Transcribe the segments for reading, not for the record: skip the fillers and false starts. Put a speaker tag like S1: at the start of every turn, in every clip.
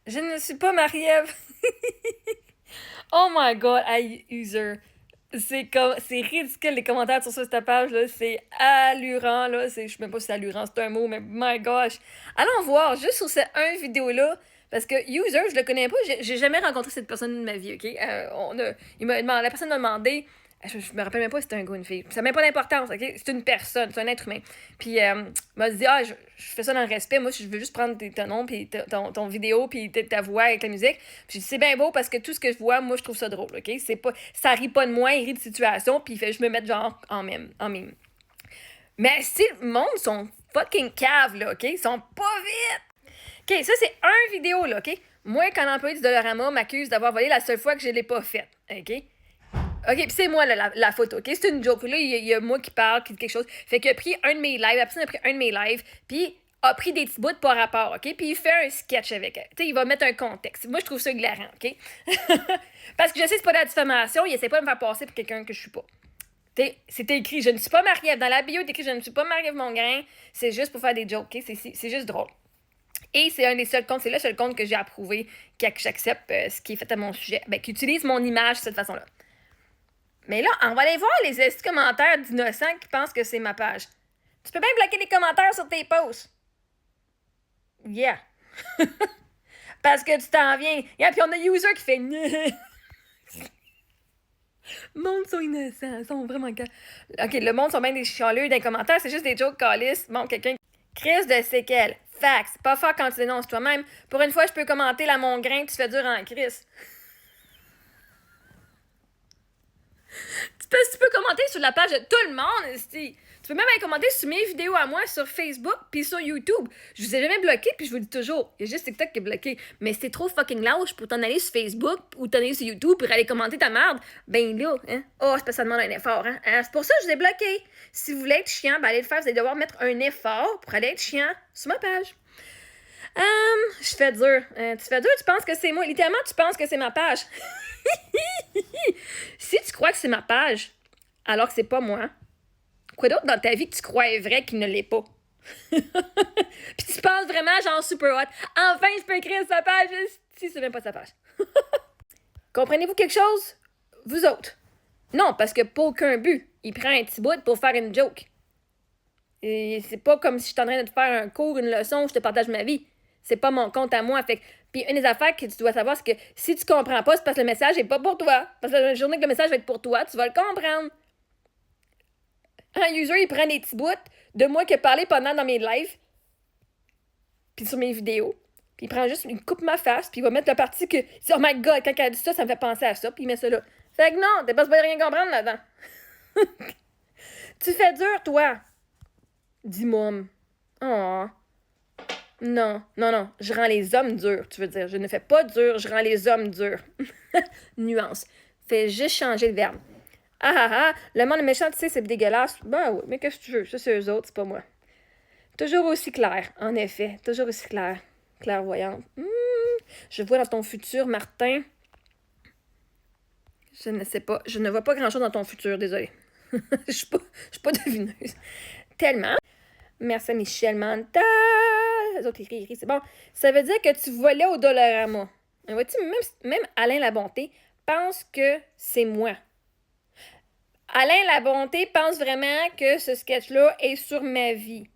S1: Je ne suis pas Marie-Ève. Oh my god, I user. C'est ridicule les commentaires sur cette page là, c'est allurant là, je sais même pas si c'est allurant, c'est un mot mais my gosh. Allons voir juste sur cette un vidéo là parce que user, je le connais pas, j'ai jamais rencontré cette personne de ma vie, OK? La personne m'a demandé je me rappelle même pas si c'était un gars ou une fille. Ça n'a même pas d'importance, OK? C'est une personne, c'est un être humain. Puis, m'a dit, je fais ça dans le respect. Moi, je veux juste prendre ton nom, puis ton vidéo, puis ta voix avec la musique. Puis, j'ai dit, c'est bien beau parce que tout ce que je vois, moi, je trouve ça drôle, OK? C'est pas, ça rit pas de moi, il rit de situation, puis il fait juste me mettre genre en mime. Mais si le monde sont fucking caves, là, OK? Ils sont pas vite! OK, ça, c'est un vidéo, là, OK? Moi, quand l'employé du Dollarama m'accuse d'avoir volé la seule fois que je l'ai pas faite, OK? OK, pis c'est moi, là, la photo, OK? C'est une joke. Là, il y a moi qui parle, qui dit quelque chose. Fait qu'il a pris un de mes lives, la personne a pris un de mes lives, puis a pris des petits bouts par rapport, OK? Puis il fait un sketch avec elle. Tu sais, il va mettre un contexte. Moi, je trouve ça glaçant, OK? Parce que je sais que c'est pas de la diffamation, il essaie pas de me faire passer pour quelqu'un que je suis pas. C'était écrit, je ne suis pas Marie-Ève. Dans la bio, c'est écrit, je ne suis pas Marie-Ève Mongrain. C'est juste pour faire des jokes, OK? C'est juste drôle. Et c'est un des seuls comptes, c'est le seul compte que j'ai approuvé, que j'accepte ce qui est fait à mon sujet, qui utilise mon image de cette façon-là. Mais là, on va aller voir les commentaires d'innocents qui pensent que c'est ma page. Tu peux même bloquer les commentaires sur tes posts. Yeah. Parce que tu t'en viens. Yeah, puis on a user qui fait Le monde sont innocents, ils sont vraiment... OK, le monde sont bien des chialeux dans les commentaires, c'est juste des jokes calices. Bon, quelqu'un... Crise de séquelles. Fax. Pas fort quand tu dénonces toi-même. Pour une fois, je peux commenter la Mongrain, tu fais dur en crise. Tu peux commenter sur la page de tout le monde, esti. Tu peux même aller commenter sur mes vidéos à moi sur Facebook puis sur YouTube. Je vous ai jamais bloqué puis je vous le dis toujours. Il y a juste TikTok qui est bloqué. Mais c'est trop fucking lâche pour t'en aller sur Facebook ou t'en aller sur YouTube pour aller commenter ta merde. Ben là, hein. Oh, c'est parce que ça demande un effort, hein. C'est pour ça que je vous ai bloqué. Si vous voulez être chiant, ben allez le faire. Vous allez devoir mettre un effort pour aller être chiant sur ma page. Je fais dur. Tu fais dur, tu penses que c'est moi. Littéralement, tu penses que c'est ma page. Si tu crois que c'est ma page, alors que c'est pas moi, quoi d'autre dans ta vie que tu crois est vrai qu'il ne l'est pas? Puis tu penses vraiment genre super hot. Enfin, je peux écrire sa page si c'est même pas sa page. Comprenez-vous quelque chose? Vous autres. Non, parce que pas aucun but. Il prend un petit bout pour faire une joke. Et c'est pas comme si je suis en train de te faire un cours, une leçon, je te partage ma vie. C'est pas mon compte à moi. Fait que, puis une des affaires que tu dois savoir, c'est que si tu comprends pas, c'est parce que le message est pas pour toi. Parce que la journée que le message va être pour toi, tu vas le comprendre. Un user, il prend des petits bouts de moi qui ai parlé pendant dans mes lives, puis sur mes vidéos. Puis il prend juste, il coupe ma face, puis il va mettre la partie que, oh my god, quand elle dit ça, ça me fait penser à ça, puis il met ça là. Fait que non, t'es pas supposé rien comprendre là-dedans. Tu fais dur, toi. Dis-moi. Oh. Non, je rends les hommes durs, tu veux dire. Je ne fais pas dur, je rends les hommes durs. Nuance. Fais juste changer le verbe. Le monde est méchant, tu sais, c'est dégueulasse. Ben oui, mais qu'est-ce que tu veux? Ça, c'est eux autres, c'est pas moi. Toujours aussi clair, en effet. Toujours aussi clair. Clairvoyante. Je vois dans ton futur, Martin. Je ne sais pas. Je ne vois pas grand-chose dans ton futur, désolé. Je suis pas devineuse. Tellement. Merci à Michel Manta. Les autres écrits, c'est bon. Ça veut dire que tu volais au Dollarama. Vois-tu, même Alain Labonté pense que c'est moi. Alain Labonté pense vraiment que ce sketch-là est sur ma vie.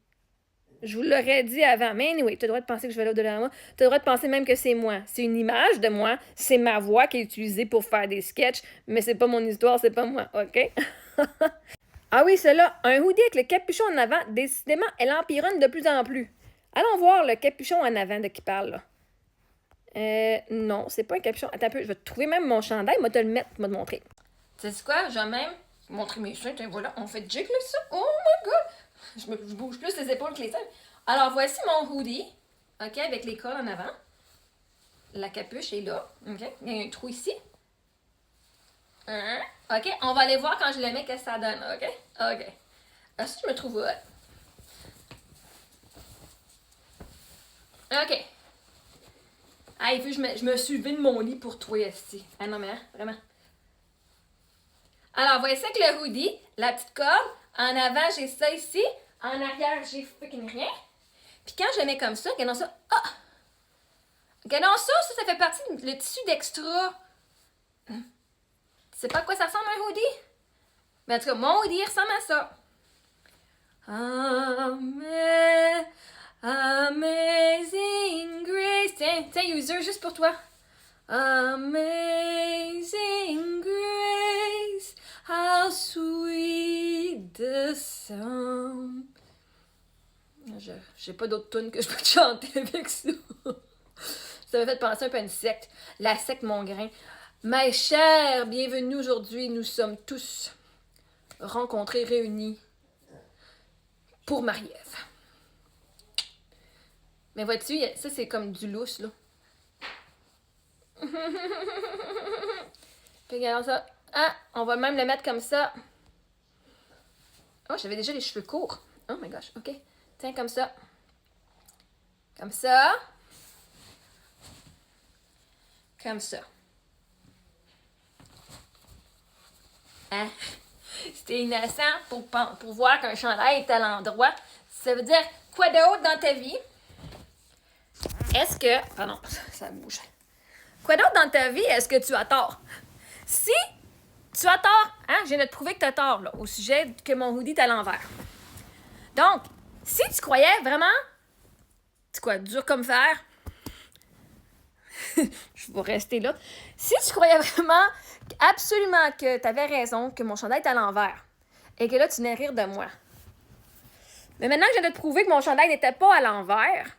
S1: Je vous l'aurais dit avant. Mais anyway, tu as le droit de penser que je vais aller au Dollarama. Tu as le droit de penser même que c'est moi. C'est une image de moi. C'est ma voix qui est utilisée pour faire des sketchs. Mais c'est pas mon histoire, c'est pas moi. OK? Ah oui, celle-là, un hoodie avec le capuchon en avant, décidément, elle empironne de plus en plus. Allons voir le capuchon en avant de qui parle, là. Non, c'est pas un capuchon. Attends un peu, je vais te trouver même mon chandail, moi te le mettre, moi te montrer. Tu sais quoi, je vais même montrer mes seins, tiens, voilà, on fait jig là, ça. Oh my god! Je bouge plus les épaules que les seins. Alors, voici mon hoodie, OK, avec les cols en avant. La capuche est là, OK? Il y a un trou ici. OK, on va aller voir quand je le mets qu'est-ce que ça donne, OK? OK. Est-ce que je me trouve hot? OK. Ah, il faut que je me suis levée de mon lit pour toi, ici. Ah non, mais hein, vraiment. Alors, voici avec le hoodie, la petite corde. En avant, j'ai ça ici. En arrière, j'ai fucking rien. Puis quand je le mets comme ça, regardons ça. Ah! Ok, non, ça fait partie du tissu d'extra. Tu sais pas à quoi ça ressemble un hoodie? Mais en tout cas, mon hoodie ressemble à ça. Amazing Grace. Tiens, user, juste pour toi. Amazing Grace, how sweet the sound. J'ai pas d'autre tune que je peux te chanter avec ça. Ça m'a fait penser un peu à une secte. La secte Mongrain. Mes chers, bienvenue aujourd'hui. Nous sommes tous rencontrés, réunis pour Marie-Ève. Mais vois-tu, ça c'est comme du lousse, là. Puis regardons ça. Ah, on va même le mettre comme ça. Oh, j'avais déjà les cheveux courts. Oh my gosh, ok. Tiens, comme ça. Comme ça. Comme ça. Hein? C'était innocent pour voir qu'un chandail est à l'endroit. Ça veut dire quoi d'autre dans ta vie? Est-ce que... Pardon, ça bouge. Quoi d'autre dans ta vie est-ce que tu as tort? Si tu as tort, hein, je viens de te prouver que tu as tort là, au sujet que mon hoodie est à l'envers. Donc, si tu croyais vraiment, c'est quoi, dur comme fer? Je vais rester là. Si tu croyais vraiment, absolument que tu avais raison, que mon chandail est à l'envers, et que là, tu venais rire de moi. Mais maintenant que je viens de te prouver que mon chandail n'était pas à l'envers,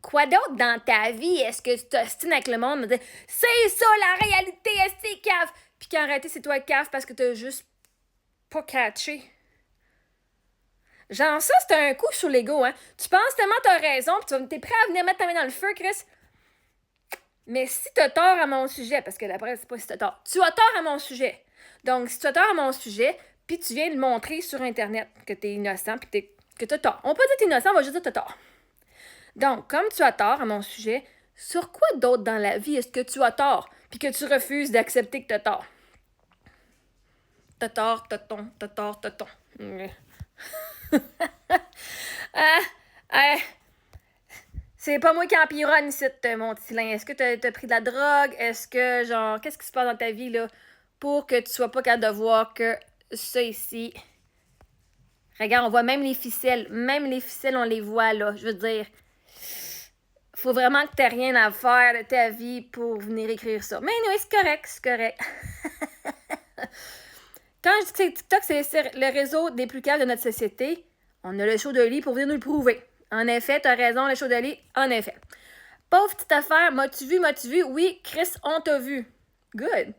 S1: quoi d'autre dans ta vie est-ce que tu t'ostines avec le monde me dire c'est ça la réalité, c'est cave? Puis qu'en réalité, c'est toi cave parce que t'as juste pas catché. Genre ça, c'est un coup sur l'ego, hein. Tu penses tellement t'as raison, puis t'es prêt à venir mettre ta main dans le feu, Chris. Mais si t'as tort à mon sujet, parce que d'après, c'est pas si t'as tort. Tu as tort à mon sujet. Donc, si tu as tort à mon sujet, puis tu viens de montrer sur Internet que t'es innocent, puis que t'as tort. On peut dire que t'es innocent, on va juste dire que t'as tort. Donc, comme tu as tort à mon sujet, sur quoi d'autre dans la vie est-ce que tu as tort, puis que tu refuses d'accepter que tu as tort? T'as tort, t'as tort. C'est pas moi qui empironne ici, mon petit lin. Est-ce que t'as pris de la drogue? Est-ce que, genre, qu'est-ce qui se passe dans ta vie, là, pour que tu sois pas capable de voir que ça ici... Regarde, on voit même les ficelles. Même les ficelles, on les voit, là. Je veux dire... Faut vraiment que t'aies rien à faire de ta vie pour venir écrire ça. Mais oui, c'est correct. Quand je dis que TikTok, c'est le réseau des plus calmes de notre société, on a le show de lit pour venir nous le prouver. En effet, t'as raison, le show de lit, en effet. Pauvre petite affaire, m'as-tu vu? Oui, Chris, on t'a vu. Good.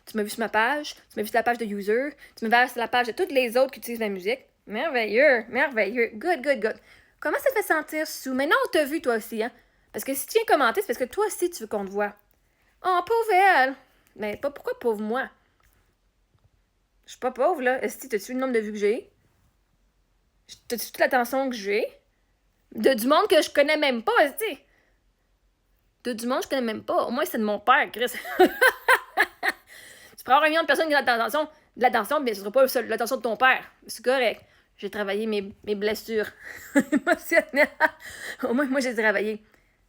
S1: Tu m'as vu sur ma page, tu m'as vu sur la page de User, tu m'as vu sur la page de toutes les autres qui utilisent la musique. Merveilleux. Good. Comment ça te fait sentir, Sue? Maintenant, on t'a vu, toi aussi, hein? Parce que si tu viens commenter, c'est parce que toi aussi, tu veux qu'on te voit. Oh, pauvre elle! Mais pourquoi pauvre moi? Je suis pas pauvre, là. Est-ce que t'as-tu le nombre de vues que j'ai? T'as-tu toute l'attention que j'ai? Du monde que je connais même pas, est-ce que du monde que je connais même pas. Au moins, c'est de mon père, Chris. Tu prends un million de personnes qui ont de l'attention, mais ce sera pas l'attention de ton père. C'est correct. J'ai travaillé mes blessures émotionnelles. Au moins, moi, j'ai travaillé.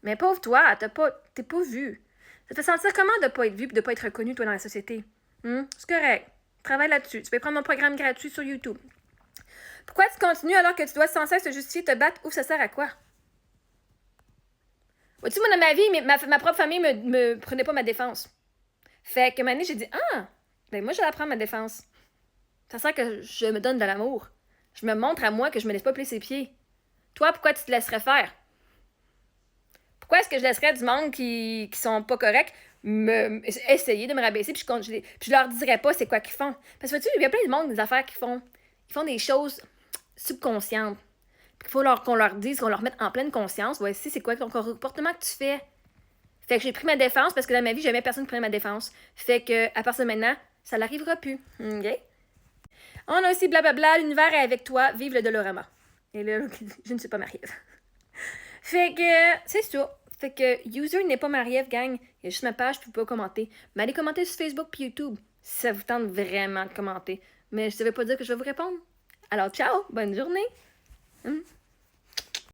S1: Mais pauvre toi, t'es pas vu. Ça te fait sentir comment de pas être vu et de pas être reconnu, toi, dans la société? C'est correct. Travaille là-dessus. Tu peux prendre mon programme gratuit sur YouTube. Pourquoi tu continues alors que tu dois sans cesse te justifier, te battre? Ou ça sert à quoi? Vois-tu, moi, dans ma vie, ma propre famille me prenait pas ma défense. Fait que maintenant, j'ai dit, ben moi, je vais apprendre ma défense. Ça sert que je me donne de l'amour. Je me montre à moi que je me laisse pas plier ses pieds. Toi, pourquoi tu te laisserais faire? Pourquoi est-ce que je laisserais du monde qui sont pas corrects essayer de me rabaisser puis je leur dirais pas c'est quoi qu'ils font? Parce que tu sais, il y a plein de monde des affaires qu'ils font. Ils font des choses subconscientes. Puis il faut qu'on leur dise, qu'on leur mette en pleine conscience. Voici c'est quoi ton comportement que tu fais. Fait que j'ai pris ma défense parce que dans ma vie, jamais personne ne prenait ma défense. Fait que à partir de maintenant, ça n'arrivera plus. OK? On a aussi blablabla, l'univers est avec toi, vive le Dolorama. Et là, je ne suis pas Marie-Ève. Fait que, c'est ça. Fait que, user n'est pas Marie-Ève, gang. Il y a juste ma page, puis vous pouvez commenter. Mais allez commenter sur Facebook puis YouTube, si ça vous tente vraiment de commenter. Mais je ne savais pas dire que je vais vous répondre. Alors, ciao, bonne journée.